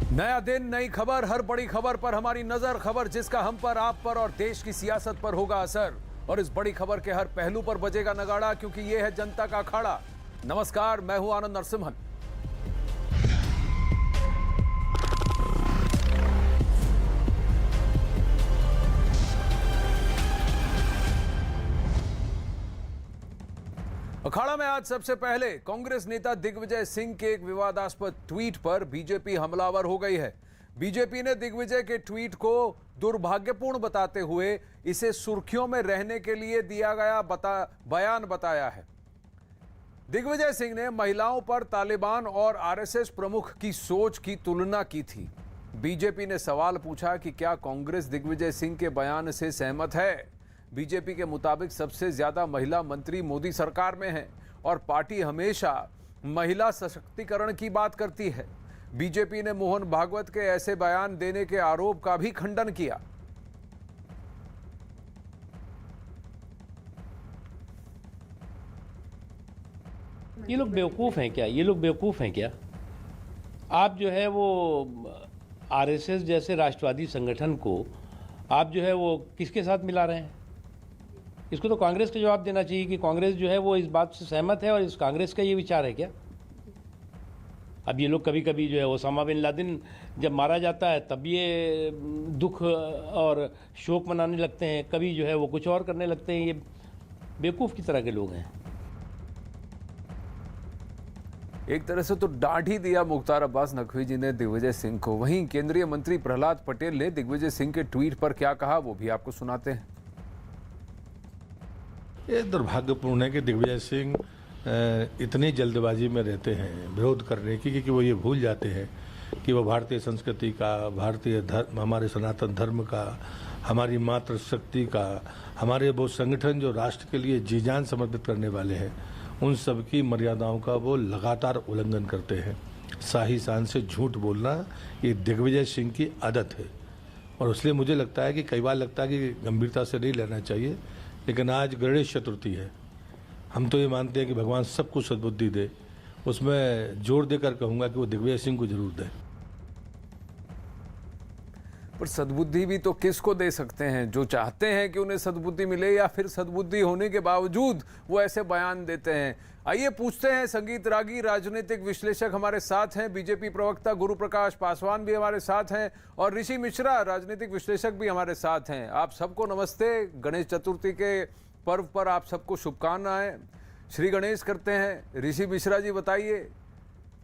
नया दिन, नई खबर, हर बड़ी खबर पर हमारी नजर, खबर जिसका हम पर, आप पर और देश की सियासत पर होगा असर। और इस बड़ी खबर के हर पहलू पर बजेगा नगाड़ा, क्योंकि यह है जनता का अखाड़ा। नमस्कार, मैं हूं आनंद नरसिम्हन। अखाड़ा में आज सबसे पहले कांग्रेस नेता दिग्विजय सिंह के एक विवादास्पद ट्वीट पर बीजेपी हमलावर हो गई है। बीजेपी ने दिग्विजय के ट्वीट को दुर्भाग्यपूर्ण बताते हुए इसे सुर्खियों में रहने के लिए दिया गया बयान बताया है। दिग्विजय सिंह ने महिलाओं पर तालिबान और आरएसएस प्रमुख की सोच की तुलना की थी। बीजेपी ने सवाल पूछा कि क्या कांग्रेस दिग्विजय सिंह के बयान से सहमत है। बीजेपी के मुताबिक सबसे ज्यादा महिला मंत्री मोदी सरकार में हैं और पार्टी हमेशा महिला सशक्तिकरण की बात करती है। बीजेपी ने मोहन भागवत के ऐसे बयान देने के आरोप का भी खंडन किया। ये लोग बेवकूफ़ हैं क्या? ये लोग बेवकूफ़ हैं क्या? आप जो है वो आरएसएस जैसे राष्ट्रवादी संगठन को आप जो है वो किसके साथ मिला रहे हैं? इसको तो कांग्रेस को जवाब देना चाहिए कि कांग्रेस जो है वो इस बात से सहमत है और इस कांग्रेस का ये विचार है क्या? अब ये लोग कभी कभी जो है ओसामा बिन लादेन जब मारा जाता है तब ये दुख और शोक मनाने लगते हैं, कभी जो है वो कुछ और करने लगते हैं। ये बेवकूफ़ की तरह के लोग हैं। एक तरह से तो डांट ही दिया मुख्तार अब्बास नकवी जी ने दिग्विजय सिंह को। वहीं केंद्रीय मंत्री प्रहलाद पटेल ने दिग्विजय सिंह के ट्वीट पर क्या कहा वो भी आपको सुनाते हैं। ये दुर्भाग्यपूर्ण है कि दिग्विजय सिंह इतनी जल्दबाजी में रहते हैं विरोध करने की, क्योंकि वो ये भूल जाते हैं कि वो भारतीय संस्कृति का, भारतीय धर्म, हमारे सनातन धर्म का, हमारी मातृशक्ति का, हमारे वो संगठन जो राष्ट्र के लिए जी जान समर्पित करने वाले हैं, उन सब की मर्यादाओं का वो लगातार उल्लंघन करते हैं। शाही शान से झूठ बोलना ये दिग्विजय सिंह की आदत है और इसलिए मुझे लगता है कि कई बार लगता है कि गंभीरता से नहीं लेना चाहिए, लेकिन आज गणेश चतुर्थी है। हम तो ये मानते हैं कि भगवान सबको सद्बुद्धि दे। उसमें जोर देकर कहूँगा कि वो दिग्विजय सिंह को जरूर दे। पर सद्बुद्धि भी तो किसको दे सकते हैं? जो चाहते हैं कि उन्हें सद्बुद्धि मिले, या फिर सद्बुद्धि होने के बावजूद वो ऐसे बयान देते हैं। आइए पूछते हैं, संगीत रागी राजनीतिक विश्लेषक हमारे साथ हैं, बीजेपी प्रवक्ता गुरु प्रकाश पासवान भी हमारे साथ हैं और ऋषि मिश्रा राजनीतिक विश्लेषक भी हमारे साथ हैं। आप सबको नमस्ते। गणेश चतुर्थी के पर्व पर आप सबको शुभकामनाएं। श्री गणेश करते हैं। ऋषि मिश्रा जी बताइए,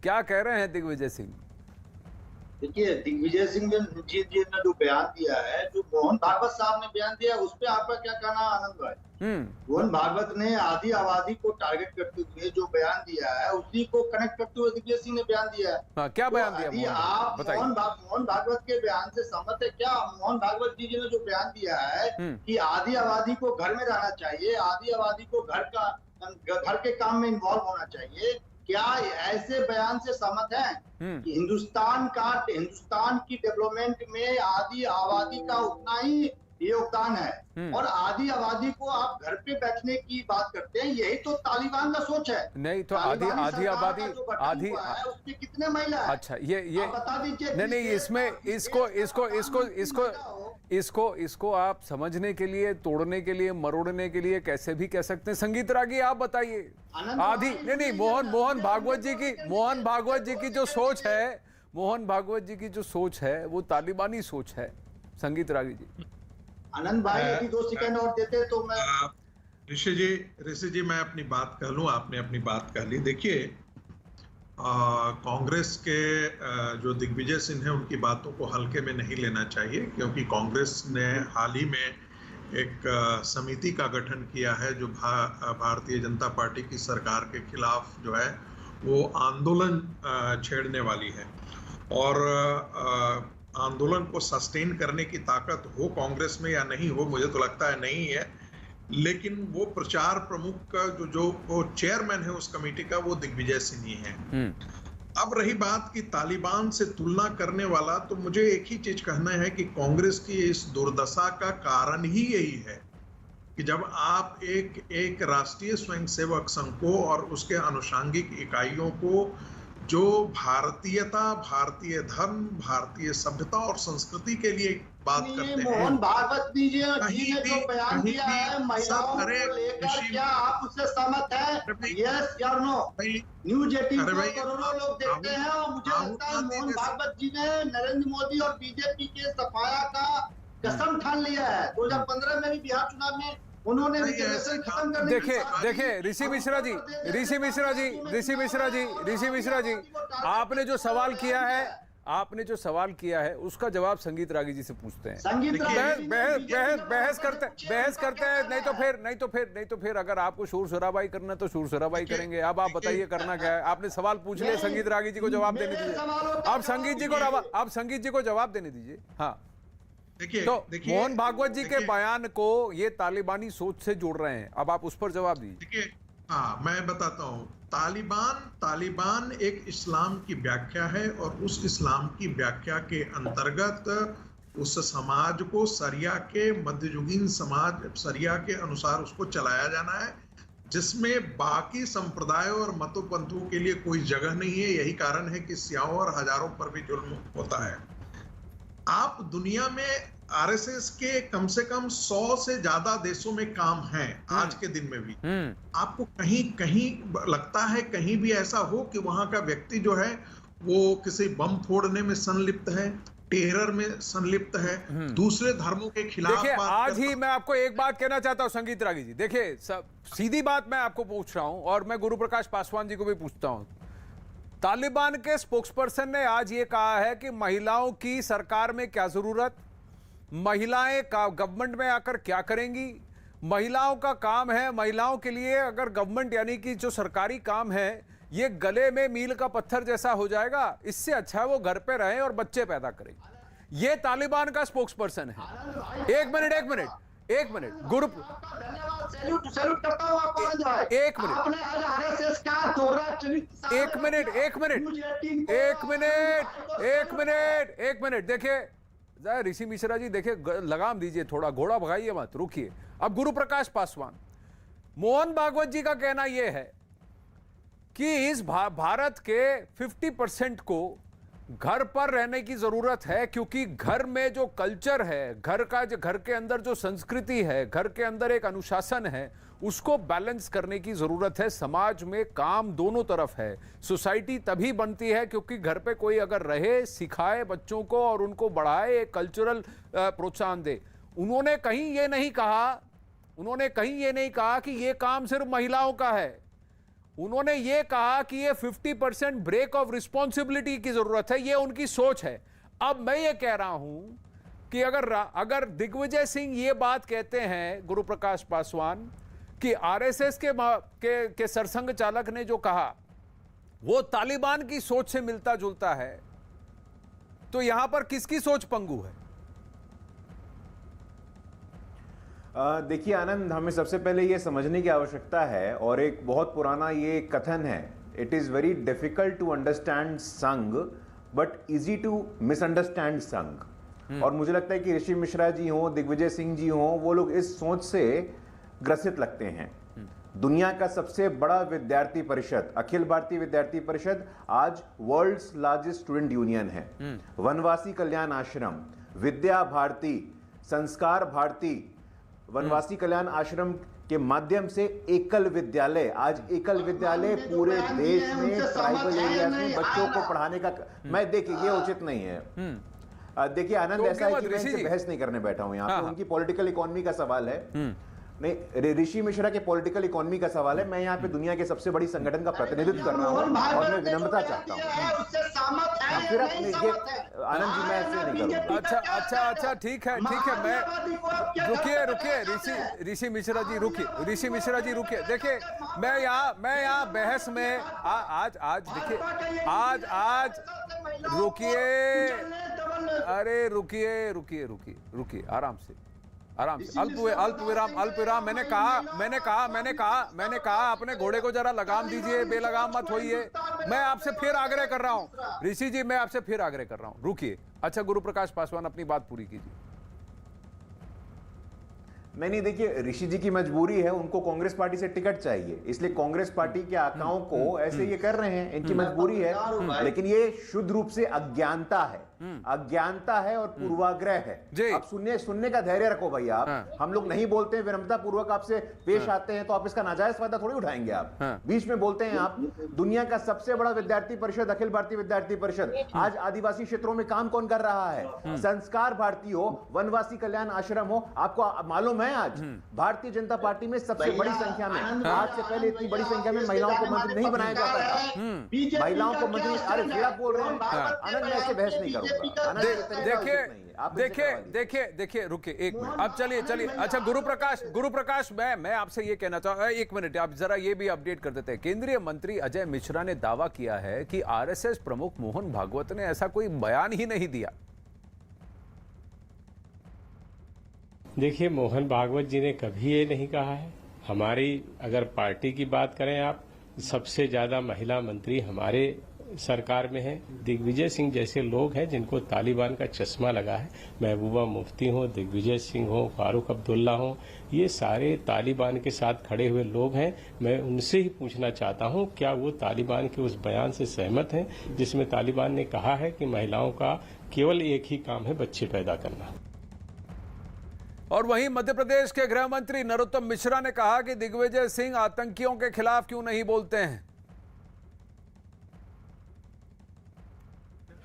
क्या कह रहे हैं दिग्विजय सिंह? देखिए, दिग्विजय सिंह जी ने जो बयान दिया है, जो मोहन भागवत साहब ने बयान दिया, उस पर आपका क्या कहना है आनंद भाई? मोहन भागवत ने आदि आबादी को टारगेट करते हुए जो बयान दिया है, उसी को कनेक्ट करते हुए दिग्विजय सिंह ने बयान दिया है। हाँ, क्या बयान दिया? आप मोहन भागवत के बयान से सहमत है क्या? मोहन भागवत जी ने जो बयान दिया है कि आदि आबादी को घर में रहना चाहिए, आदि आबादी को घर के काम में इन्वॉल्व होना चाहिए, क्या ऐसे बयान से सहमत हैं कि हिंदुस्तान की डेवलपमेंट में आदि आबादी का उतना ही योगदान है और आदि आबादी को आप घर पे बैठने की बात करते हैं? यही तो तालिबान का सोच है। नहीं तो आदि आबादी उसमें कितने महिला है? अच्छा, ये बता दीजिए। नहीं, इसको आप समझने के लिए, तोड़ने के लिए, मरोड़ने के लिए कैसे भी कह सकते हैं। संगीत रागी आप बताइए। नहीं, मोहन भागवत जी की जो सोच है, मोहन भागवत जी की जो सोच है वो तालिबानी सोच है। संगीत रागी जी। आनंद भाई यदि 2 सेकंड और देते तो मैं। ऋषि जी मैं अपनी बात कह लूं, आपने अपनी बात कह ली। देखिए, कांग्रेस के जो दिग्विजय सिंह हैं उनकी बातों को हल्के में नहीं लेना चाहिए, क्योंकि कांग्रेस ने हाल ही में एक समिति का गठन किया है जो भारतीय जनता पार्टी की सरकार के खिलाफ जो है वो आंदोलन छेड़ने वाली है। और आंदोलन को सस्टेन करने की ताकत हो कांग्रेस में या नहीं हो, मुझे तो लगता है नहीं है, लेकिन वो प्रचार प्रमुख का जो वो चेयरमैन है उस कमेटी का, वो दिग्विजय सिंह ही है। अब रही बात की तालिबान से तुलना करने वाला, तो मुझे एक ही चीज कहना है कि कांग्रेस की इस दुर्दशा का कारण ही यही है कि जब आप एक राष्ट्रीय स्वयंसेवक संघ को और उसके आनुषंगिक इकाइयों को जो भारतीयता, भारतीय धर्म, भारतीय सभ्यता और संस्कृति के लिए बात करते हैं। मोहन भागवत जी ने जो बयान दिया है सब महिलाओं को लेकर, क्या आप उससे सहमत हैं? यस या नो? न्यूज 18 को करोड़ों लोग देखते हैं और मुझे लगता है मोहन भागवत जी ने नरेंद्र मोदी और बीजेपी के सफाया का कसम ठान लिया है। 2015 में भी बिहार चुनाव में उन्होंने रिजर्वेशन खत्म करने की देखिए ऋषि मिश्रा जी, आपने जो सवाल किया है उसका जवाब संगीत रागी जी से पूछते हैं। बहस करते हैं, नहीं तो फिर अगर आपको शोर शराबाई करना है तो शोर शराबाई करेंगे। अब आप बताइए करना क्या है? आपने सवाल पूछ लिया, संगीत रागी जी को जवाब देने दीजिए। आप संगीत जी को जवाब देने दीजिए। हाँ, देखिए, मोहन भागवत जी के बयान को ये तालिबानी सोच से जोड़ रहे हैं। अब आप उस पर जवाब दीजिए। देखिए, हाँ, मैं बताता हूँ। तालिबान एक इस्लाम की व्याख्या है और उस इस्लाम की व्याख्या के अंतर्गत उस समाज को सरिया के मध्ययुगीन समाज सरिया के अनुसार उसको चलाया जाना है, जिसमें बाकी संप्रदायों और मतों पंथों के लिए कोई जगह नहीं है। यही कारण है कि सियाओं और हजारों पर भी जुल्म होता है। आप दुनिया में आरएसएस के कम से कम 100 से ज्यादा देशों में काम है आज के दिन में भी। आपको कहीं लगता है कहीं भी ऐसा हो कि वहां का व्यक्ति जो है वो किसी बम फोड़ने में संलिप्त है, टेरर में संलिप्त है, दूसरे धर्मों के खिलाफ देखिए, बात आज ही मैं आपको एक बात कहना चाहता हूं संगीत रागी जी। देखिए, सीधी बात मैं आपको पूछ रहा हूं और मैं गुरु प्रकाश पासवान जी को भी पूछता हूं। तालिबान के स्पोक्सपर्सन ने आज ये कहा है कि महिलाओं की सरकार में क्या जरूरत, महिलाएं गवर्नमेंट में आकर क्या करेंगी, महिलाओं का काम है, महिलाओं के लिए अगर गवर्नमेंट यानी कि जो सरकारी काम है ये गले में मील का पत्थर जैसा हो जाएगा, इससे अच्छा है वो घर पे रहें और बच्चे पैदा करें। ये तालिबान का स्पोक्सपर्सन है। एक मिनट गुरु, सैल्यूट करता हूं आपको। एक मिनट देखिए ऋषि मिश्रा जी, देखिए लगाम दीजिए, थोड़ा घोड़ा भगाइए मत, रुकिए। अब गुरु प्रकाश पासवान, मोहन भागवत जी का कहना यह है कि इस भारत के 50% को घर पर रहने की जरूरत है, क्योंकि घर में जो कल्चर है, घर के अंदर जो संस्कृति है, घर के अंदर एक अनुशासन है, उसको बैलेंस करने की जरूरत है। समाज में काम दोनों तरफ है। सोसाइटी तभी बनती है क्योंकि घर पे कोई अगर रहे, सिखाए बच्चों को और उनको बढ़ाए, एक कल्चरल प्रोत्साहन दे। उन्होंने कहीं ये नहीं कहा कि ये काम सिर्फ महिलाओं का है। उन्होंने ये कहा कि ये 50% ब्रेक ऑफ रिस्पॉन्सिबिलिटी की जरूरत है। ये उनकी सोच है। अब मैं ये कह रहा हूं कि अगर दिग्विजय सिंह ये बात कहते हैं, गुरु प्रकाश पासवान, कि आरएसएस के सरसंघ चालक ने जो कहा वो तालिबान की सोच से मिलता जुलता है, तो यहां पर किसकी सोच पंगु है? देखिए आनंद, हमें सबसे पहले ये समझने की आवश्यकता है, और एक बहुत पुराना ये कथन है, it is very difficult to understand Sangh but easy to misunderstand Sangh. और मुझे लगता है कि ऋषि मिश्रा जी हों, दिग्विजय सिंह जी हों, वो लोग इस सोच से ग्रसित लगते हैं। दुनिया का सबसे बड़ा विद्यार्थी परिषद, अखिल भारतीय विद्यार्थी परिषद, आज वर्ल्ड्स लार्जेस्ट स्टूडेंट यूनियन है। वनवासी कल्याण आश्रम, विद्या भारती, संस्कार भारती, वनवासी कल्याण आश्रम के माध्यम से एकल विद्यालय, आज एकल विद्यालय पूरे देश में ट्राइबल एरिया में बच्चों को पढ़ाने का, मैं देखिए ये उचित नहीं है। देखिए आनंद, ऐसा है कि मैं इनसे बहस नहीं करने बैठा हूं यहाँ पे, उनकी पॉलिटिकल इकोनॉमी का सवाल है। नहीं, ऋषि मिश्रा के पॉलिटिकल इकोनॉमी का सवाल है। मैं यहाँ पे दुनिया के सबसे बड़ी संगठन का प्रतिनिधित्व कर रहा हूँ और मैं विनम्रता चाहता हूँ। फिर आनंद जी, मैं ऐसे नहीं करूँगा। अच्छा, ठीक है। मैं रुकिए ऋषि मिश्रा जी रुकिए। देखिए, मैं यहाँ बहस में आज देखिए, आज रुकिए, अरे रुकिए, आराम से अल्प विराम। मैंने कहा अपने घोड़े को जरा लगाम दीजिए, बेलगाम मत होइए। मैं आपसे फिर आग्रह कर रहा हूं ऋषि जी, मैं आपसे फिर आग्रह कर रहा हूं, रुकिए। अच्छा, गुरु प्रकाश पासवान, अपनी बात पूरी कीजिए। नहीं, देखिए ऋषि जी की मजबूरी है, उनको कांग्रेस पार्टी से टिकट चाहिए, इसलिए कांग्रेस पार्टी के आकाओं को ऐसे ये कर रहे हैं, इनकी मजबूरी है। लेकिन ये शुद्ध रूप से अज्ञानता है, अज्ञानता है और पूर्वाग्रह है। अब सुनने का धैर्य रखो भाई आप। हम लोग नहीं बोलते हैं, विनम्रता पूर्वक आपसे पेश आते हैं, तो आप इसका नाजायज फायदा थोड़ी उठाएंगे। आप बीच में बोलते हैं। आप दुनिया का सबसे बड़ा विद्यार्थी परिषद अखिल भारतीय विद्यार्थी परिषद आज आदिवासी क्षेत्रों में काम कौन कर रहा है? संस्कार भारती हो, वनवासी कल्याण आश्रम हो, आपको मालूम है आज भारतीय जनता पार्टी में सबसे बड़ी संख्या में, आज से पहले इतनी बड़ी संख्या में महिलाओं को मंत्री नहीं बनाया जाता था। महिलाओं को मंत्री, अरे फिर आप बोल रहे हैं आनंद, मैं ऐसे बहस नहीं करूंगा। देखिए रुकिए एक मिनट, अब चलिए। अच्छा गुरु प्रकाश मैं आपसे ये कहना चाहूंगा, एक मिनट आप जरा ये भी अपडेट कर देते हैं। केंद्रीय मंत्री अजय मिश्रा ने दावा किया है कि आरएसएस प्रमुख मोहन भागवत ने ऐसा कोई बयान ही नहीं दिया। देखिए, मोहन भागवत जी ने कभी ये नहीं कहा है। हमारी अगर पार्टी की बात करें, आप सबसे ज्यादा महिला मंत्री हमारे सरकार में है। दिग्विजय सिंह जैसे लोग हैं जिनको तालिबान का चश्मा लगा है, महबूबा मुफ्ती हो, दिग्विजय सिंह हो, फारूक अब्दुल्ला हो, ये सारे तालिबान के साथ खड़े हुए लोग हैं। मैं उनसे ही पूछना चाहता हूं, क्या वो तालिबान के उस बयान से सहमत हैं जिसमें तालिबान ने कहा है कि महिलाओं का केवल एक ही काम है, बच्चे पैदा करना। और वहीं मध्य प्रदेश के गृह मंत्री नरोत्तम मिश्रा ने कहा कि दिग्विजय सिंह आतंकियों के खिलाफ क्यों नहीं बोलते हैं।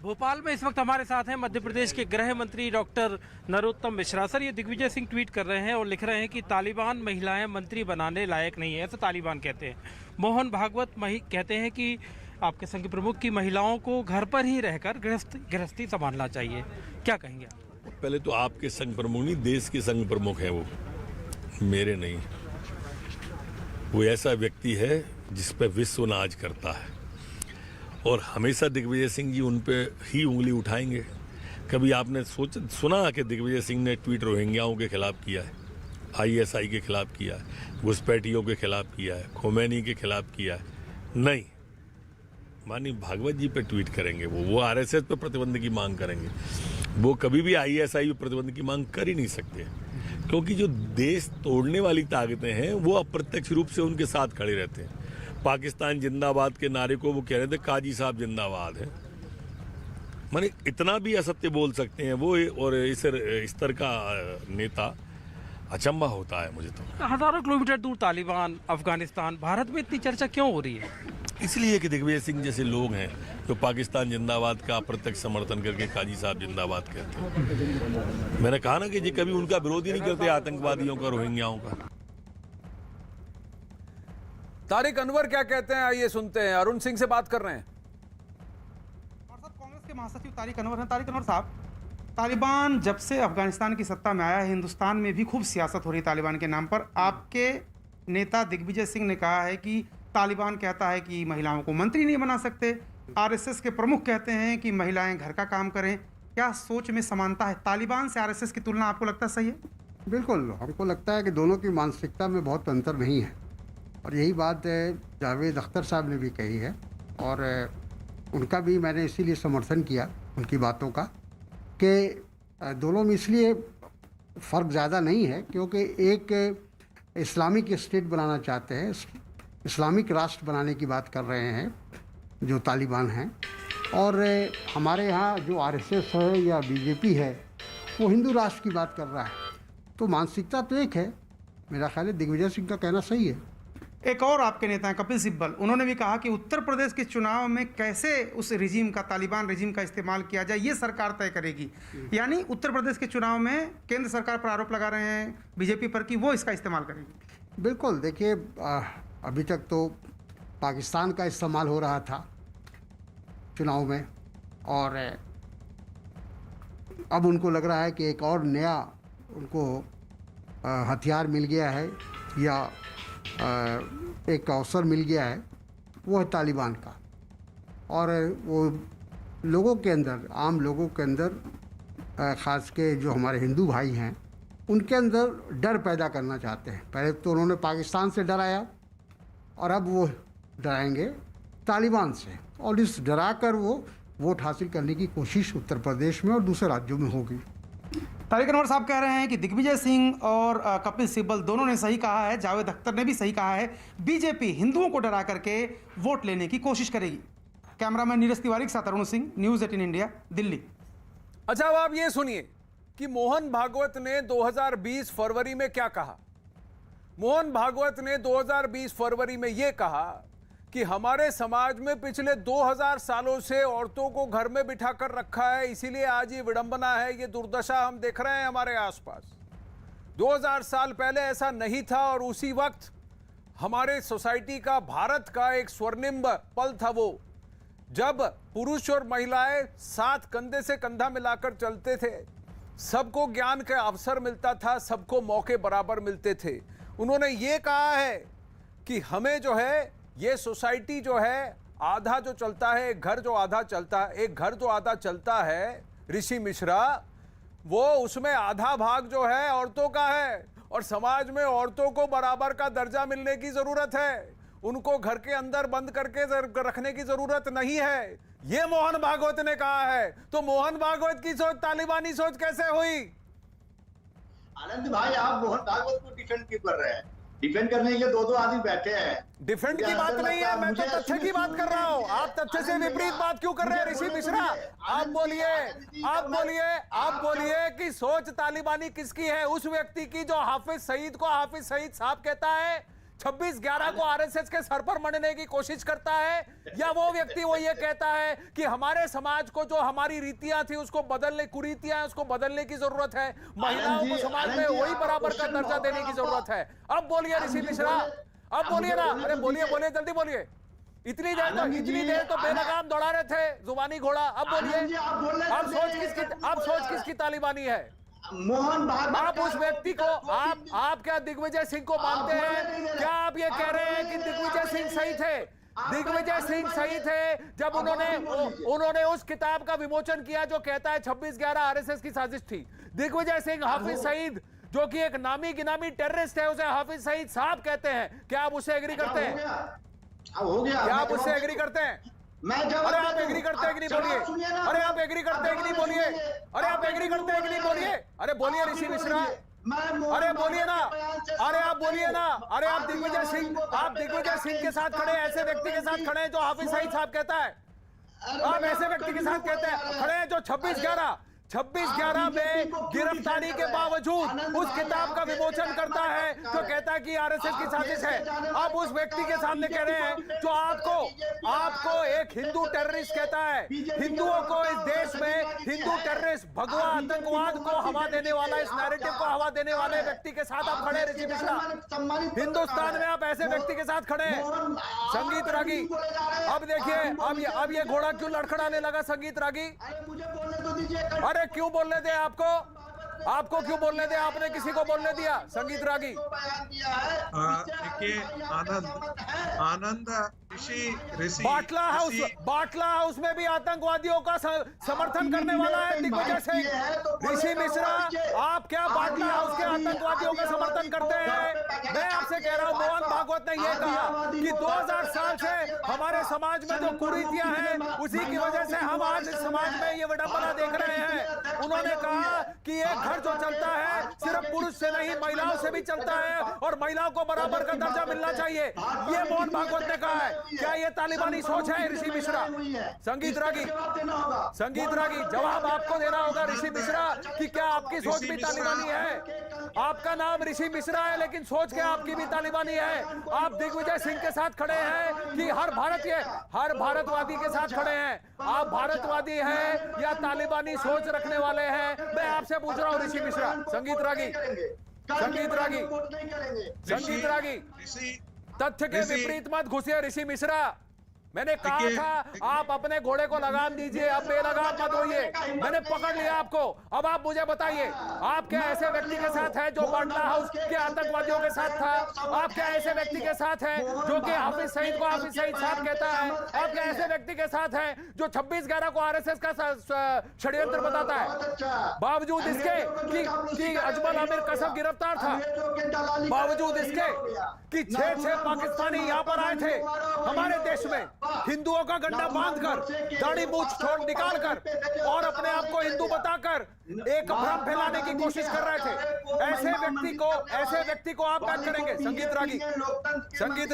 भोपाल में इस वक्त हमारे साथ हैं मध्य प्रदेश के गृह मंत्री डॉक्टर नरोत्तम मिश्रा। सर, ये दिग्विजय सिंह ट्वीट कर रहे हैं और लिख रहे हैं कि तालिबान महिलाएं मंत्री बनाने लायक नहीं है, ऐसा तालिबान कहते हैं। मोहन भागवत कहते हैं कि आपके संघ प्रमुख की महिलाओं को घर पर ही रहकर गृहस्थी संभालना चाहिए, क्या कहेंगे आप? पहले तो आपके संघ प्रमुख नहीं, देश के संघ प्रमुख हैं वो, मेरे नहीं। वो ऐसा व्यक्ति है जिस पर विश्व नाज करता है और हमेशा दिग्विजय सिंह जी उन पे ही उंगली उठाएंगे। कभी आपने सुना कि दिग्विजय सिंह ने ट्वीट रोहिंग्याओं के खिलाफ किया है, आईएसआई के खिलाफ किया है, घुसपैठियों के खिलाफ किया है, खोमैनी के खिलाफ किया है? नहीं। माननीय भागवत जी पे ट्वीट करेंगे, वो आरएसएस पे प्रतिबंध की मांग करेंगे। वो कभी भी आईएसआई पे प्रतिबंध की मांग कर ही नहीं सकते, क्योंकि जो देश तोड़ने वाली ताकतें हैं वो अप्रत्यक्ष रूप से उनके साथ खड़े रहते हैं। पाकिस्तान जिंदाबाद के नारे को वो कह रहे थे काजी साहब जिंदाबाद है। माने इतना भी असत्य बोल सकते हैं वो, और इस स्तर का नेता, अचंभा होता है मुझे तो। हजारों किलोमीटर दूर तालिबान, अफगानिस्तान, भारत में इतनी चर्चा क्यों हो रही है? इसलिए कि दिग्विजय सिंह जैसे लोग हैं जो पाकिस्तान जिंदाबाद का अप्रत्यक्ष समर्थन करके काजी साहब जिंदाबाद कहते हैं। मैंने कहा ना कि जी कभी उनका विरोध ही नहीं करते आतंकवादियों का, रोहिंग्याओं का। तारिक अनवर क्या कहते हैं, आइए सुनते हैं। अरुण सिंह से बात कर रहे हैं। कांग्रेस के महासचिव तारिक अनवर हैं। तारिक अनवर साहब, तालिबान जब से अफगानिस्तान की सत्ता में आया है, हिंदुस्तान में भी खूब सियासत हो रही है तालिबान के नाम पर। आपके नेता दिग्विजय सिंह ने कहा है कि तालिबान कहता है कि महिलाओं को मंत्री नहीं बना सकते, आरएसएस के प्रमुख कहते हैं कि महिलाएं घर का काम करें। क्या सोच में समानता है? तालिबान से आरएसएस की तुलना आपको लगता सही है? बिल्कुल, हमको लगता है कि दोनों की मानसिकता में बहुत अंतर नहीं है, और यही बात जावेद अख्तर साहब ने भी कही है, और उनका भी मैंने इसीलिए समर्थन किया उनकी बातों का, कि दोनों में इसलिए फ़र्क ज़्यादा नहीं है क्योंकि एक इस्लामिक स्टेट बनाना चाहते हैं, इस्लामिक राष्ट्र बनाने की बात कर रहे हैं जो तालिबान हैं, और हमारे यहाँ जो आरएसएस है या बीजेपी है वो हिंदू राष्ट्र की बात कर रहा है। तो मानसिकता तो एक है। मेरा ख्याल है दिग्विजय सिंह का कहना सही है। एक और आपके नेता हैं कपिल सिब्बल, उन्होंने भी कहा कि उत्तर प्रदेश के चुनाव में कैसे उस रिजीम का, तालिबान रिजीम का इस्तेमाल किया जाए ये सरकार तय करेगी। यानी उत्तर प्रदेश के चुनाव में केंद्र सरकार पर आरोप लगा रहे हैं बीजेपी पर कि वो इसका इस्तेमाल करेगी। बिल्कुल, देखिए अभी तक तो पाकिस्तान का इस्तेमाल हो रहा था चुनाव में, और अब उनको लग रहा है कि एक और नया उनको हथियार मिल गया है या एक अवसर मिल गया है, वो है तालिबान का। और वो लोगों के अंदर, आम लोगों के अंदर, ख़ास के जो हमारे हिंदू भाई हैं उनके अंदर डर पैदा करना चाहते हैं। पहले तो उन्होंने पाकिस्तान से डराया और अब वो डराएंगे तालिबान से, और इस डरा कर वो वोट हासिल करने की कोशिश उत्तर प्रदेश में और दूसरे राज्यों में होगी। तारिक अनवर साहब कह रहे हैं कि दिग्विजय सिंह और कपिल सिब्बल दोनों ने सही कहा है, जावेद अख्तर ने भी सही कहा है, बीजेपी हिंदुओं को डरा करके वोट लेने की कोशिश करेगी। कैमरामैन नीरज तिवारी के साथ अरुण सिंह, न्यूज़ 18 इंडिया, दिल्ली। अच्छा, अब आप ये सुनिए कि मोहन भागवत ने 2020 फरवरी में क्या कहा। मोहन भागवत ने 2020 फरवरी में यह कहा कि हमारे समाज में पिछले 2000 सालों से औरतों को घर में बिठा कर रखा है, इसीलिए आज ये विडंबना है, ये दुर्दशा हम देख रहे हैं हमारे आसपास। 2000 साल पहले ऐसा नहीं था और उसी वक्त हमारे सोसाइटी का, भारत का एक स्वर्णिम पल था वो, जब पुरुष और महिलाएं साथ कंधे से कंधा मिलाकर चलते थे, सबको ज्ञान का अवसर मिलता था, सबको मौके बराबर मिलते थे। उन्होंने ये कहा है कि हमें जो है ये सोसाइटी जो है, आधा जो चलता है, एक घर जो आधा चलता है, एक घर जो आधा चलता है ऋषि मिश्रा, वो उसमें आधा भाग जो है औरतों का है और समाज में औरतों को बराबर का दर्जा मिलने की जरूरत है। उनको घर के अंदर बंद करके रखने की जरूरत नहीं है, ये मोहन भागवत ने कहा है। तो मोहन भागवत की सोच तालिबानी सोच कैसे हुई? आनंद भाई, आप मोहन भागवत को डिफेंड क्यों कर रहे हैं? डिफेंड करने के लिए दो आदमी बैठे हैं। डिफेंड की बात नहीं है, मैं तो तथ्य की बात कर रहा हूँ। आप तथ्य से विपरीत बात क्यों कर रहे हैं ऋषि मिश्रा? आप बोलिए कि सोच तालिबानी किसकी है? उस व्यक्ति की जो हाफिज सईद को हाफिज सईद साहब कहता है, 26/11 को आरएसएस के सर पर मढ़ने की कोशिश करता है, या वो व्यक्ति वो ये कहता है कि हमारे समाज को जो हमारी रीतियां थी उसको बदलने, कुरीतियां उसको बदलने की जरूरत है, महिलाओं को समाज में वही बराबर का दर्जा देने की जरूरत है। अब बोलिए ऋषि मिश्रा, अब बोलिए ना। अरे बोलिए जल्दी बोलिए। इतनी देर तो बेलगाम दौड़ा रहे थे जुबानी घोड़ा। अब बोलिए, अब सोच किसकी तालिबानी है? मोहन भागवत। आप उस व्यक्ति को, आप क्या दिग्विजय सिंह को मानते हैं? क्या आप ये कह रहे हैं कि दिग्विजय सिंह सही थे? दिग्विजय सिंह सही थे जब उन्होंने उस किताब का विमोचन किया जो कहता है 26/11 आरएसएस की साजिश थी। दिग्विजय सिंह हाफिज सईद जो कि एक नामी गिनामी टेररिस्ट है, उसे हाफिज सईद साहब कहते हैं। क्या आप उससे एग्री करते हैं? हो गया। क्या आप उससे एग्री करते हैं? अरे आप एग्री करते हैं कि नहीं बोलिए? अरे आप एग्री करते हैं कि नहीं बोलिए? अरे आप एग्री करते हैं कि नहीं बोलिए? अरे बोलिए ऋषि मिश्रा, अरे बोलिए ना। अरे आप बोलिए ना। अरे आप दिग्विजय सिंह के साथ खड़े, ऐसे व्यक्ति के साथ खड़े हैं जो हाफिज सईद साहब कहता है। आप ऐसे व्यक्ति के साथ कहते हैं खड़े हैं जो 26/11 में गिरफ्तारी के बावजूद उस किताब का विमोचन करता है जो कहता है कि आरएसएस की साजिश है। आप उस व्यक्ति के सामने कह रहे हैं जो आपको एक हिंदू टेररिस्ट कहता है। हिंदुओं को इस देश में हिंदू टेररिस्ट, भगवा आतंकवाद को हवा देने वाला, इस नैरेटिव को हवा देने वाले व्यक्ति के साथ आप खड़े ऋषि मिश्रा। हिंदुस्तान में आप ऐसे व्यक्ति के साथ खड़े हैं। संगीत रागी, अब देखिए, अब ये घोड़ा क्यों लड़खड़ाने लगा? संगीत रागी, अरे क्यों बोलने दे? आपको क्यों बोलने दे? आपने किसी को बोलने दिया? संगीत रागी, देखिए आनंद, बाटला हाउस में भी आतंकवादियों का समर्थन करने वाला है दिग्विजय सिंह। ऋषि मिश्रा, आप क्या बाटला हाउस के आतंकवादियों का समर्थन करते हैं? मैं आपसे कह रहा हूं, मोहन भागवत ने यह कहा कि 2000 साल से हमारे समाज में जो कुरीतियां हैं उसी की वजह से हम आज इस समाज में ये विडंबना देख रहे हैं। उन्होंने कहा कि एक घर जो चलता है सिर्फ पुरुष से नहीं, महिलाओं से भी चलता है और महिलाओं को बराबर का दर्जा मिलना चाहिए, ये मोहन भागवत ने कहा है। क्या ये तालिबानी सोच है ऋषि मिश्रा? संगीत रागी, जवाब आपको देना होगा ऋषि मिश्रा कि क्या आपकी सोच भी तालिबानी है? आपका नाम ऋषि मिश्रा है लेकिन सोच क्या आपकी भी तालिबानी है? आप दिग्विजय सिंह के साथ खड़े हैं कि हर भारतवादी के साथ खड़े हैं? आप भारतवादी हैं या तालिबानी सोच रखने वाले हैं? मैं आपसे पूछ रहा हूं ऋषि मिश्रा। संगीत रागी, तथ्य के विपरीत मत घुसिए ऋषि मिश्रा। मैंने कहा था आप अपने घोड़े को लगाम दीजिए, अब बेलगाम मत होइए। मैंने पकड़ लिया आपको। अब आप मुझे बताइए, आप क्या ऐसे व्यक्ति के साथ हैं जो बाटला हाउस के आतंकवादियों के साथ था? आप क्या ऐसे व्यक्ति के साथ हैं जो कि हाफिज सईद को हाफिज सईद साहब कहता है? आप क्या ऐसे व्यक्ति के साथ हैं जो 26/11 को आरएसएस का षड्यंत्र बताता है? बावजूद इसके कि अजमल आमिर कसम गिरफ्तार था, बावजूद इसके कि 6 पाकिस्तानी यहां पर आए थे हमारे देश में, हिंदुओं का गंडा बांधकर, दाढ़ी मूछ छोड़ निकालकर और अपने आप को हिंदू बताकर एक भ्रम फैलाने की कोशिश कर रहे थे। ऐसे व्यक्ति को आप बैक करेंगे? संगीत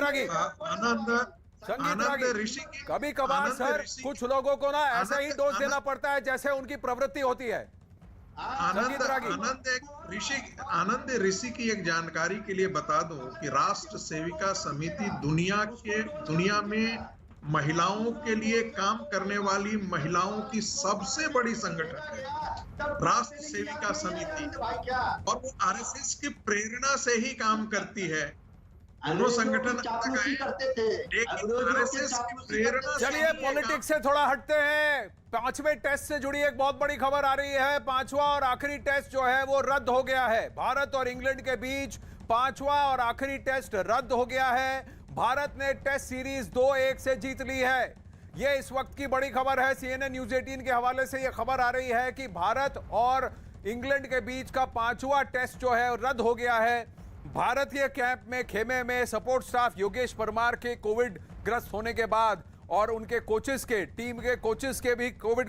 रागी ऋषि की कभी कभार सर कुछ लोगों को ना ऐसा ही डोज देना पड़ता है जैसे उनकी प्रवृत्ति होती है। आनंद ऋषि की एक जानकारी के लिए बता दूं कि राष्ट्र सेविका समिति दुनिया में महिलाओं के लिए काम करने वाली महिलाओं की सबसे बड़ी संगठन है राष्ट्र सेविका समिति, और वो आरएसएस की प्रेरणा से ही काम करती है। दोनों संगठन करते थे, लेकिन आरएसएस की प्रेरणा। चलिए पॉलिटिक्स से थोड़ा हटते हैं। 5वें टेस्ट से जुड़ी एक बहुत बड़ी खबर आ रही है। 5वां और आखिरी टेस्ट जो है वो रद्द हो गया है। भारत और इंग्लैंड के बीच 5वां और आखिरी टेस्ट रद्द हो गया है। भारत ने टेस्ट सीरीज 2-1 से जीत ली है। यह इस वक्त की बड़ी खबर है। CNN न्यूज 18 के हवाले से यह खबर आ रही है कि भारत और इंग्लैंड के बीच का 5वां टेस्ट जो है रद्द हो गया है। भारतीय कैंप में खेमे में सपोर्ट स्टाफ योगेश परमार के कोविड ग्रस्त होने के बाद और उनके कोचेस के टीम के कोचेस के भी कोविड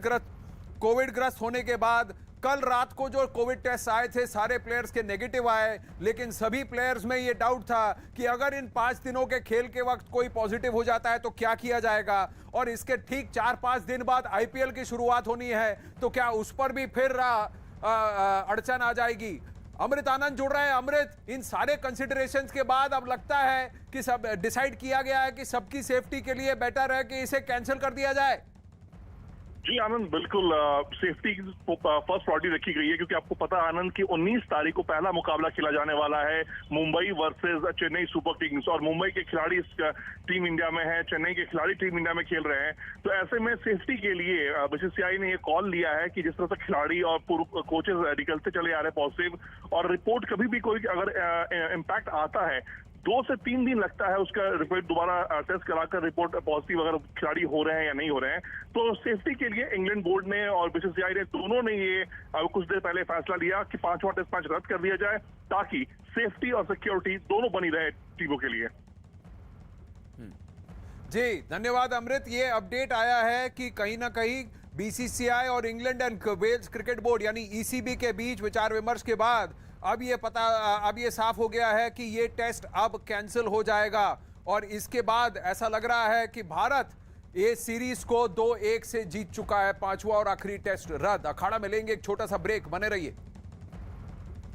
ग्रस्त होने के बाद कल रात को जो कोविड टेस्ट आए थे सारे प्लेयर्स के नेगेटिव आए, लेकिन सभी प्लेयर्स में ये डाउट था कि अगर इन 5 दिनों के खेल के वक्त कोई पॉजिटिव हो जाता है तो क्या किया जाएगा, और इसके ठीक 4-5 दिन बाद IPL की शुरुआत होनी है तो क्या उस पर भी फिर अड़चन आ जाएगी। अमृत आनंद जुड़ रहे हैं। अमृत, इन सारे कंसिडरेशंस के बाद अब लगता है कि सब डिसाइड किया गया है कि सबकी सेफ्टी के लिए बेटर है कि इसे कैंसिल कर दिया जाए? जी आनंद, बिल्कुल सेफ्टी की फर्स्ट प्रायोरिटी रखी गई है, क्योंकि आपको पता है आनंद की 19 तारीख को पहला मुकाबला खेला जाने वाला है Mumbai versus Chennai super Kings, और मुंबई के खिलाड़ी टीम इंडिया में है, चेन्नई के खिलाड़ी टीम इंडिया में खेल रहे हैं। तो ऐसे में सेफ्टी के लिए BCCI ने ये कॉल लिया है कि जिस तरह से खिलाड़ी और पूर्व कोचेस निकलते चले आ रहे पॉजिटिव, और रिपोर्ट कभी भी कोई अगर इम्पैक्ट आता है 2 से 3 दिन लगता है उसका रिपोर्ट दोबारा टेस्ट कराकर रिपोर्ट पॉजिटिव अगर खिलाड़ी हो रहे हैं या नहीं हो रहे हैं। तो सेफ्टी के लिए इंग्लैंड बोर्ड ने और BCCI ने दोनों ने ये कुछ देर पहले फैसला लिया कि 5वां टेस्ट मैच रद्द कर दिया जाए, ताकि सेफ्टी और सिक्योरिटी दोनों बनी रहे टीमों के लिए। जी धन्यवाद अमृत। ये अपडेट आया है कि कहीं ना कहीं BCCI और England and Wales cricket board यानी ECB के बीच विचार विमर्श के बाद अब ये साफ हो गया है कि ये टेस्ट अब कैंसिल हो जाएगा, और इसके बाद ऐसा लग रहा है कि भारत ये सीरीज को 2-1 से जीत चुका है। 5वां और आखिरी टेस्ट रद्द। अखाड़ा में लेंगे एक छोटा सा ब्रेक, बने रहिए।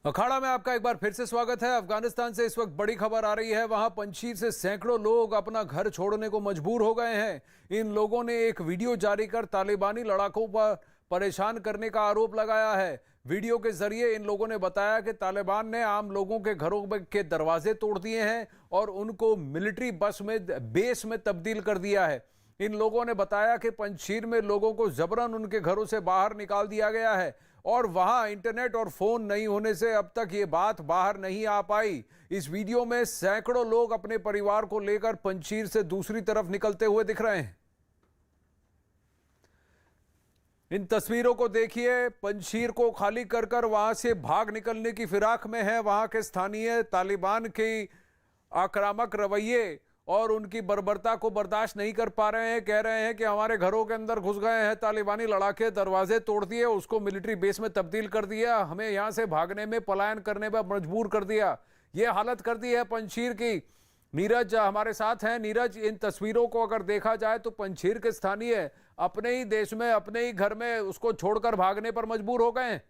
अखाड़ा में आपका एक बार फिर से स्वागत है। अफगानिस्तान से इस वक्त बड़ी खबर आ रही है। वहां पंजशीर से सैकड़ों लोग अपना घर छोड़ने को मजबूर हो गए हैं। इन लोगों ने एक वीडियो जारी कर तालिबानी लड़ाकों पर परेशान करने का आरोप लगाया है। वीडियो के जरिए इन लोगों ने बताया कि तालिबान ने आम लोगों के घरों के दरवाजे तोड़ दिए हैं और उनको मिलिट्री बेस में तब्दील कर दिया है। इन लोगों ने बताया कि पंजशीर में लोगों को जबरन उनके घरों से बाहर निकाल दिया गया है और वहां इंटरनेट और फोन नहीं होने से अब तक ये बात बाहर नहीं आ पाई। इस वीडियो में सैकड़ों लोग अपने परिवार को लेकर पंजशीर से दूसरी तरफ निकलते हुए दिख रहे हैं। इन तस्वीरों को देखिए। पंजशीर को खाली कर कर वहां से भाग निकलने की फिराक में है। वहां के स्थानीय तालिबान की आक्रामक रवैये और उनकी बर्बरता को बर्दाश्त नहीं कर पा रहे हैं। कह रहे हैं कि हमारे घरों के अंदर घुस गए हैं तालिबानी लड़ाके, दरवाजे तोड़ दिए, उसको मिलिट्री बेस में तब्दील कर दिया, हमें यहां से भागने में, पलायन करने में मजबूर कर दिया। ये हालत कर दी है पंजशीर की। नीरज हमारे साथ हैं। नीरज, इन तस्वीरों को अगर देखा जाए तो पंजशीर के स्थानीय अपने ही देश में, अपने ही घर में उसको छोड़कर भागने पर मजबूर हो गए हैं।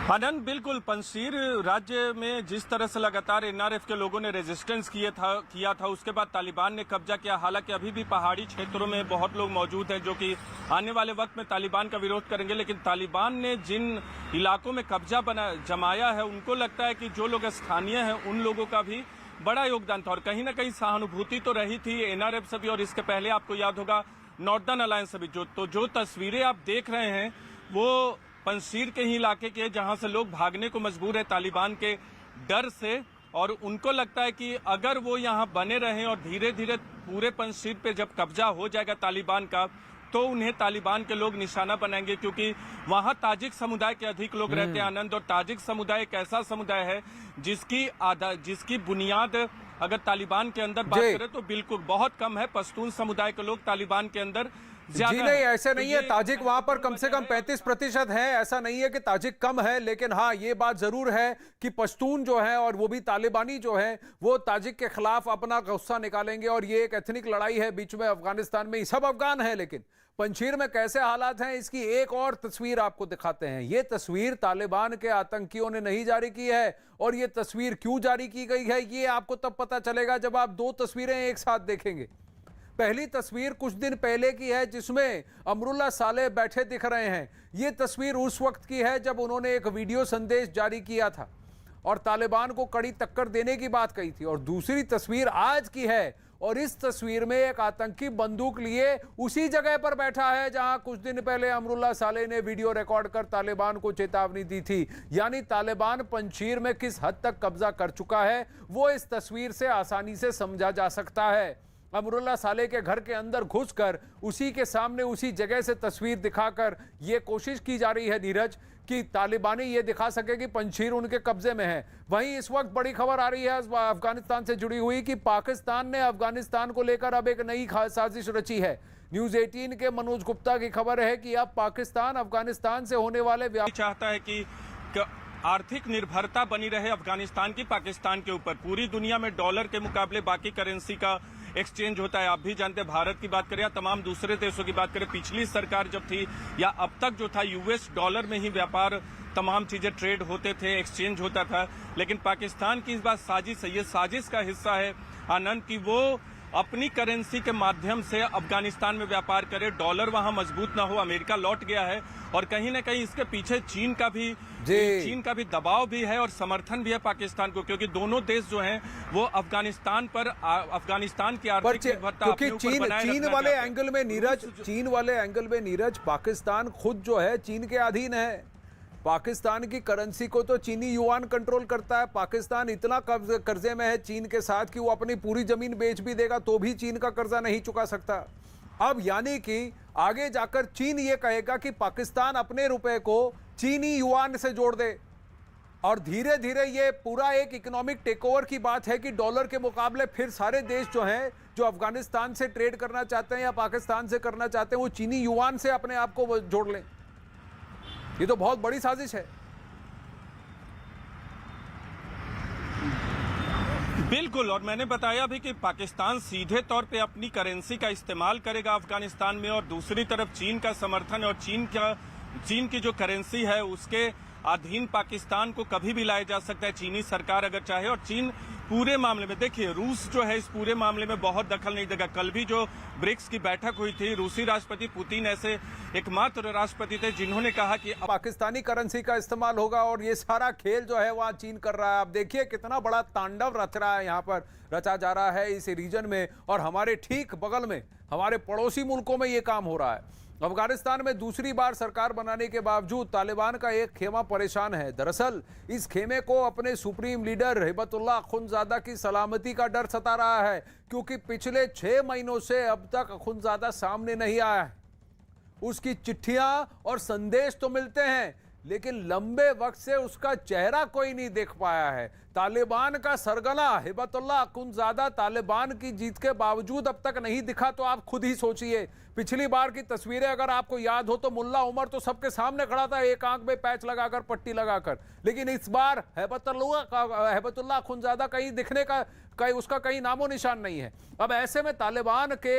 आनंद, बिल्कुल पंजशीर राज्य में जिस तरह से लगातार NRF के लोगों ने रेजिस्टेंस किया था उसके बाद तालिबान ने कब्जा किया। हालांकि अभी भी पहाड़ी क्षेत्रों में बहुत लोग मौजूद हैं जो कि आने वाले वक्त में तालिबान का विरोध करेंगे, लेकिन तालिबान ने जिन इलाकों में कब्जा जमाया है उनको लगता है कि जो लोग स्थानीय हैं उन लोगों का भी बड़ा योगदान था और कहीं ना कहीं सहानुभूति तो रही थी NRF से भी, और इसके पहले आपको याद होगा नॉर्दर्न अलायंस से भी। जो तस्वीरें आप देख रहे हैं वो पंजशीर के ही इलाके के, जहां से लोग भागने को मजबूर है तालिबान के डर से, और उनको लगता है कि अगर वो यहां बने रहें और धीरे धीरे पूरे पंजशीर पे जब कब्जा हो जाएगा तालिबान का, तो उन्हें तालिबान के लोग निशाना बनाएंगे, क्योंकि वहां ताजिक समुदाय के अधिक लोग रहते हैं आनंद। और ताजिक समुदाय एक ऐसा समुदाय है जिसकी बुनियाद अगर तालिबान के अंदर बात करें तो बिल्कुल बहुत कम है। पश्तून समुदाय के लोग तालिबान के अंदर जी नहीं, ऐसे नहीं है। ताजिक वहां पर कम से कम 35% है। ऐसा नहीं है कि ताजिक कम है, लेकिन हाँ ये बात जरूर है कि पश्तून जो है और वो भी तालिबानी जो है वो ताजिक के खिलाफ अपना गुस्सा निकालेंगे। और ये एक एथनिक लड़ाई है बीच में अफगानिस्तान में। सब अफगान है, लेकिन पंजशीर में कैसे हालात हैं इसकी एक और तस्वीर आपको दिखाते हैं। ये तस्वीर तालिबान के आतंकियों ने नहीं जारी की है, और ये तस्वीर क्यों जारी की गई है ये आपको तब पता चलेगा जब आप दो तस्वीरें एक साथ देखेंगे। पहली तस्वीर कुछ दिन पहले की है जिसमें अमरुल्लाह सालेह बैठे दिख रहे हैं। यह तस्वीर उस वक्त की है जब उन्होंने एक वीडियो संदेश जारी किया था और तालिबान को कड़ी टक्कर देने की बात कही थी। और दूसरी तस्वीर आज की है, और इस तस्वीर में एक आतंकी बंदूक लिए उसी जगह पर बैठा है जहां कुछ दिन पहले अमरुल्लाह सालेह ने वीडियो रिकॉर्ड कर तालिबान को चेतावनी दी थी। यानी तालिबान पंजशीर में किस हद तक कब्जा कर चुका है वो इस तस्वीर से आसानी से समझा जा सकता है। अमरुल्लाह सालेह के घर के अंदर घुसकर उसी के सामने उसी जगह से तस्वीर दिखाकर यह कोशिश की जा रही है नीरज कि तालिबानी ये दिखा सके कि पंजशीर उनके कब्जे में है। वहीं इस वक्त बड़ी खबर आ रही है अफगानिस्तान से जुड़ी हुई कि पाकिस्तान ने अफगानिस्तान को लेकर अब एक नई साजिश रची है। न्यूज 18 के मनोज गुप्ता की खबर है कि अब पाकिस्तान अफगानिस्तान से होने वाले चाहता है कि आर्थिक निर्भरता बनी रहे अफगानिस्तान की पाकिस्तान के ऊपर। पूरी दुनिया में डॉलर के मुकाबले बाकी करेंसी का एक्सचेंज होता है। आप भी जानते हैं, भारत की बात करें या तमाम दूसरे देशों की बात करें, पिछली सरकार जब थी या अब तक जो था यूएस डॉलर में ही व्यापार तमाम चीजें ट्रेड होते थे, एक्सचेंज होता था। लेकिन पाकिस्तान की इस बात साजिश है, ये साजिश का हिस्सा है आनंद की वो अपनी करेंसी के माध्यम से अफगानिस्तान में व्यापार करे, डॉलर वहां मजबूत ना हो। अमेरिका लौट गया है और कहीं ना कहीं इसके पीछे चीन का भी दबाव भी है और समर्थन भी है पाकिस्तान को, क्योंकि दोनों देश जो हैं वो अफगानिस्तान की आर्थिक निर्भरता क्योंकि चीन वाले एंगल में नीरज पाकिस्तान खुद जो है चीन के अधीन है। पाकिस्तान की करेंसी को तो चीनी युआन कंट्रोल करता है। पाकिस्तान इतना कर्जे में है चीन के साथ कि वो अपनी पूरी जमीन बेच भी देगा तो भी चीन का कर्जा नहीं चुका सकता। अब यानी कि आगे जाकर चीन ये कहेगा कि पाकिस्तान अपने रुपए को चीनी युआन से जोड़ दे, और धीरे धीरे ये पूरा एक इकोनॉमिक टेकओवर की बात है कि डॉलर के मुकाबले फिर सारे देश जो हैं जो अफगानिस्तान से ट्रेड करना चाहते हैं या पाकिस्तान से करना चाहते हैं वो चीनी युआन से अपने आप को जोड़ लें। ये तो बहुत बड़ी साजिश है। बिल्कुल, और मैंने बताया भी कि पाकिस्तान सीधे तौर पे अपनी करेंसी का इस्तेमाल करेगा अफगानिस्तान में, और दूसरी तरफ चीन का समर्थन है और चीन की जो करेंसी है उसके अधीन पाकिस्तान को कभी भी लाया जा सकता है चीनी सरकार अगर चाहे। और चीन पूरे मामले में, देखिए रूस जो है इस पूरे मामले में बहुत दखल नहीं देगा। कल भी जो ब्रिक्स की बैठक हुई थी, रूसी राष्ट्रपति पुतिन ऐसे एकमात्र राष्ट्रपति थे जिन्होंने कहा कि पाकिस्तानी करेंसी का इस्तेमाल होगा और ये सारा खेल जो है वहां चीन कर रहा है। आप देखिए कितना बड़ा तांडव रच रहा है, यहाँ पर रचा जा रहा है इस रीजन में, और हमारे ठीक बगल में हमारे पड़ोसी मुल्कों में ये काम हो रहा है। अफगानिस्तान में दूसरी बार सरकार बनाने के बावजूद तालिबान का एक खेमा परेशान है। दरअसल इस खेमे को अपने सुप्रीम लीडर हिबतुल्लाह अखुंज़ादा की सलामती का डर सता रहा है, क्योंकि पिछले 6 महीनों से अब तक अखुंज़ादा सामने नहीं आया है। उसकी चिट्ठियां और संदेश तो मिलते हैं लेकिन लंबे वक्त से उसका चेहरा कोई नहीं देख पाया है। तालिबान का सरगना हिबतुल्लाह अखुंज़ादा तालिबान की जीत के बावजूद अब तक नहीं दिखा, तो आप खुद ही सोचिए। पिछली बार की तस्वीरें अगर आपको याद हो तो मुल्ला उमर तो सबके सामने खड़ा था, एक आंख में पैच लगाकर, पट्टी लगाकर, लेकिन इस बार हिबतुल्लाह अखुंज़ादा कहीं दिखने का उसका कहीं नामो निशान नहीं है। अब ऐसे में तालिबान के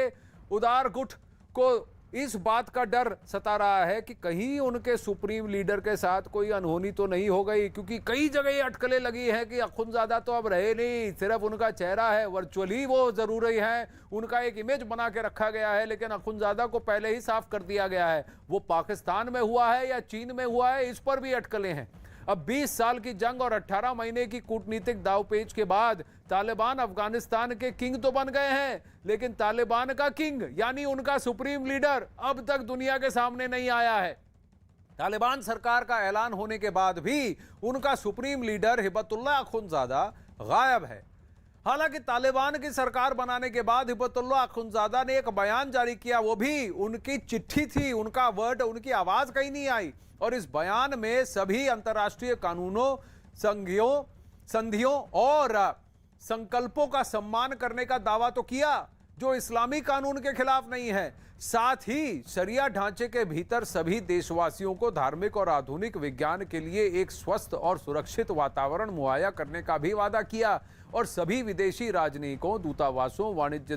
उदार गुट को इस बात का डर सता रहा है कि कहीं उनके सुप्रीम लीडर के साथ कोई अनहोनी तो नहीं हो गई, क्योंकि कई जगह ये अटकलें लगी हैं कि अखुंज़ादा तो अब रहे नहीं, सिर्फ उनका चेहरा है, वर्चुअली वो जरूरी है, उनका एक इमेज बना के रखा गया है, लेकिन अखुंज़ादा को पहले ही साफ कर दिया गया है। वो पाकिस्तान में हुआ है या चीन में हुआ है, इस पर भी अटकलें हैं। अब 20 साल की जंग और 18 महीने की कूटनीतिक दावपेच के बाद तालिबान अफगानिस्तान के किंग तो बन गए हैं, लेकिन तालिबान का किंग यानी उनका सुप्रीम लीडर अब तक दुनिया के सामने नहीं आया है। तालिबान सरकार का ऐलान होने के बाद भी उनका सुप्रीम लीडर हिबतुल्लाह अखुंज़ादा गायब है। हालांकि तालिबान की सरकार बनाने के बाद हिबतुल्लाह अखुंज़ादा ने एक बयान जारी किया, वो भी उनकी चिट्ठी थी, उनका वर्ड, उनकी आवाज कहीं नहीं आई। और इस बयान में सभी अंतर्राष्ट्रीय कानूनों, संधियों और संकल्पों का सम्मान करने का दावा तो किया जो इस्लामी कानून के खिलाफ नहीं है। साथ ही शरिया ढांचे के भीतर सभी देशवासियों को धार्मिक और आधुनिक विज्ञान के लिए एक स्वस्थ और सुरक्षित वातावरण मुहैया करने का भी वादा किया। और सभी विदेशी राजनयिकों, दूतावासों, वाणिज्य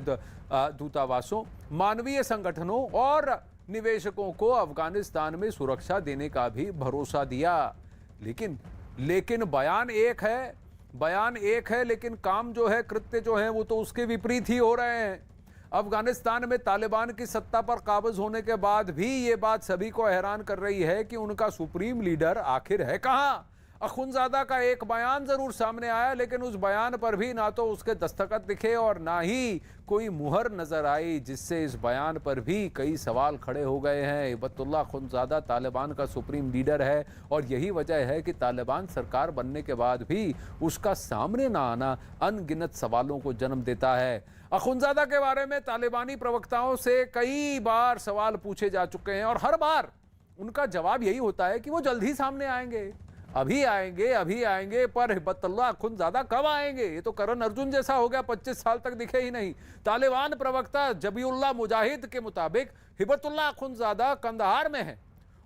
दूतावासों, मानवीय संगठनों और निवेशकों को अफगानिस्तान में सुरक्षा देने का भी भरोसा दिया। लेकिन बयान एक है, लेकिन काम जो है, कृत्य जो है, वो तो उसके विपरीत ही हो रहे हैं। अफगानिस्तान में तालिबान की सत्ता पर काबिज होने के बाद भी ये बात सभी को हैरान कर रही है कि उनका सुप्रीम लीडर आखिर है कहां। अखुंज़ादा का एक बयान जरूर सामने आया, लेकिन उस बयान पर भी ना तो उसके दस्तखत दिखे और ना ही कोई मुहर नजर आई, जिससे इस बयान पर भी कई सवाल खड़े हो गए हैं। हिबतुल्लाह अखुंज़ादा तालिबान का सुप्रीम लीडर है और यही वजह है कि तालिबान सरकार बनने के बाद भी उसका सामने ना आना अनगिनत सवालों को जन्म देता है। अखुंज़ादा के बारे में तालिबानी प्रवक्ताओं से कई बार सवाल पूछे जा चुके हैं और हर बार उनका जवाब यही होता है कि वो जल्द ही सामने आएंगे, अभी आएंगे। पर हिबतुल्लाह अखुंज़ादा कब आएंगे? ये तो करण अर्जुन जैसा हो गया, 25 साल तक दिखे ही नहीं। तालिबान प्रवक्ता जबीउल्लाह मुजाहिद के मुताबिक हिबतुल्लाह अखुंज़ादा कंदहार में है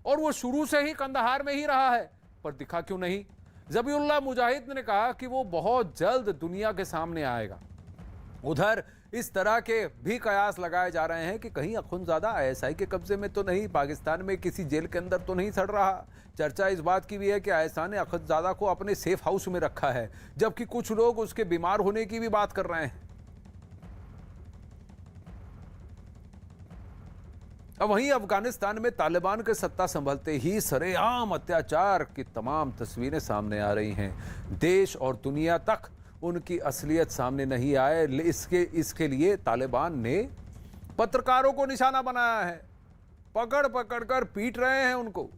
और वो शुरू से ही कंदहार में ही रहा है, पर दिखा क्यों नहीं? जबीउल्लाह मुजाहिद ने कहा कि वो बहुत जल्द दुनिया के सामने आएगा। उधर इस तरह के भी कयास लगाए जा रहे हैं कि कहीं अखुंज़ादा आईएसआई के कब्जे में तो नहीं, पाकिस्तान में किसी जेल के अंदर तो नहीं सड़ रहा। चर्चा इस बात की भी है कि आईएसआई ने अखुंज़ादा को अपने सेफ हाउस में रखा है, जबकि कुछ लोग उसके बीमार होने की भी बात कर रहे हैं। अब वहीं अफगानिस्तान में तालिबान के सत्ता संभलते ही सरेआम अत्याचार की तमाम तस्वीरें सामने आ रही हैं। देश और दुनिया तक उनकी असलियत सामने नहीं आए, इसके लिए तालिबान ने पत्रकारों को निशाना बनाया है, पकड़ कर पीट रहे हैं उनको।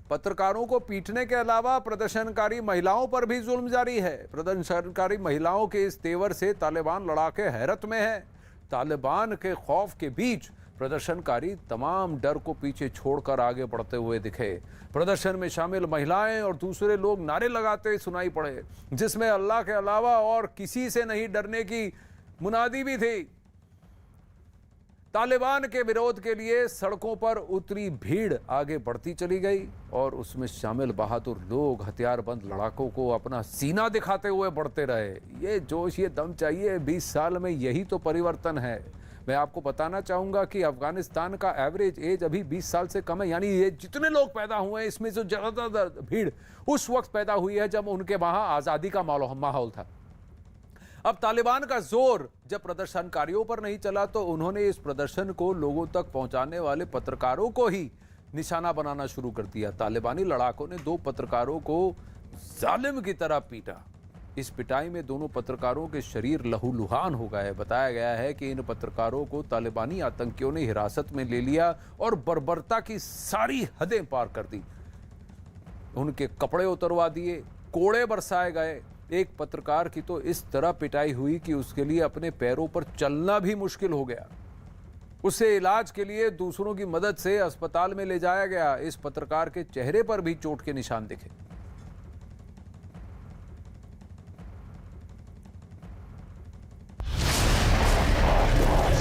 पत्रकारों को पीटने के अलावा प्रदर्शनकारी महिलाओं पर भी जुल्म जारी है। प्रदर्शनकारी महिलाओं के इस तेवर से तालिबान लड़ाके हैरत में है। तालिबान के खौफ के बीच प्रदर्शनकारी तमाम डर को पीछे छोड़कर आगे बढ़ते हुए दिखे। प्रदर्शन में शामिल महिलाएं और दूसरे लोग नारे लगाते सुनाई पड़े, जिसमें अल्लाह के अलावा और किसी से नहीं डरने की मुनादी भी थी। तालिबान के विरोध के लिए सड़कों पर उतरी भीड़ आगे बढ़ती चली गई और उसमें शामिल बहादुर लोग हथियारबंद लड़ाकों को अपना सीना दिखाते हुए बढ़ते रहे। ये जोश, ये दम चाहिए। 20 साल में यही तो परिवर्तन है। मैं आपको बताना चाहूंगा कि अफगानिस्तान का एवरेज एज अभी 20 साल से कम है, यानी ये जितने लोग पैदा हुए हैं इसमें जो ज्यादातर भीड़ उस वक्त पैदा हुई है जब उनके वहां आजादी का माहौल था। अब तालिबान का जोर जब प्रदर्शनकारियों पर नहीं चला तो उन्होंने इस प्रदर्शन को लोगों तक पहुंचाने वाले पत्रकारों को ही निशाना बनाना शुरू कर दिया। तालिबानी लड़ाकों ने 2 पत्रकारों को जालिम की तरह पीटा। इस पिटाई में दोनों पत्रकारों के शरीर लहूलुहान हो गए। बताया गया है कि इन पत्रकारों को तालिबानी आतंकियों ने हिरासत में ले लिया और बर्बरता की सारी हदें पार कर दी। उनके कपड़े उतरवा दिए, कोड़े बरसाए गए। एक पत्रकार की तो इस तरह पिटाई हुई कि उसके लिए अपने पैरों पर चलना भी मुश्किल हो गया। उसे इलाज के लिए दूसरों की मदद से अस्पताल में ले जाया गया। इस पत्रकार के चेहरे पर भी चोट के निशान दिखे।